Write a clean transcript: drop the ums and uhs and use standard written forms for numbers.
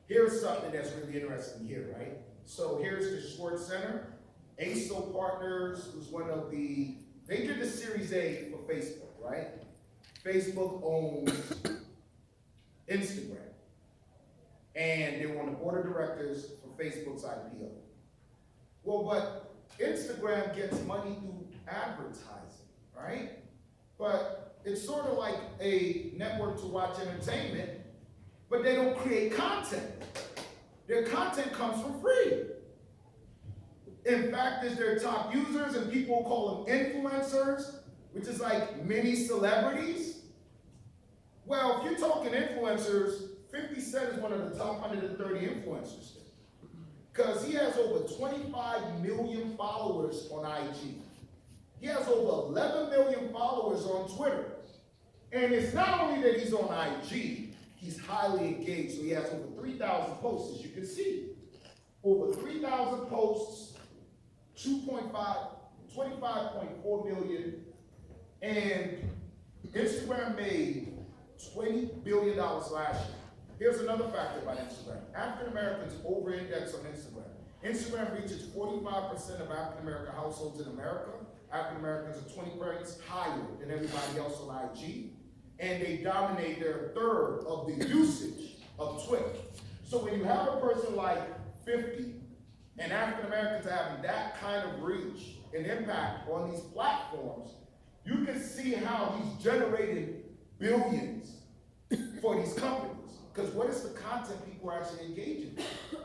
Here's something that's really interesting here, right? So here's the Schwartz Center. ASO Partners was one of they did the Series A for Facebook, right? Facebook owns Instagram. And they were on the board of directors for Facebook's IPO. Well, but Instagram gets money through advertising, right? But it's sort of like a network to watch entertainment, but they don't create content. Their content comes for free. In fact, it's their top users, and people call them influencers, which is like mini celebrities. Well, if you're talking influencers, 50 Cent is one of the top 130 influencers. Because he has over 25 million followers on IG. He has over 11 million followers on Twitter. And it's not only that he's on IG, he's highly engaged. So he has over 3,000 posts, as you can see. Over 3,000 posts, 25.4 million. And Instagram made $20 billion last year. Here's another factor about Instagram. African Americans over-index on Instagram. Instagram reaches 45% of African American households in America. African Americans are 20 points higher than everybody else on IG. And they dominate their third of the usage of Twitter. So when you have a person like 50 and African Americans having that kind of reach and impact on these platforms, you can see how he's generated billions for these companies. Because what is the content people are actually engaging in?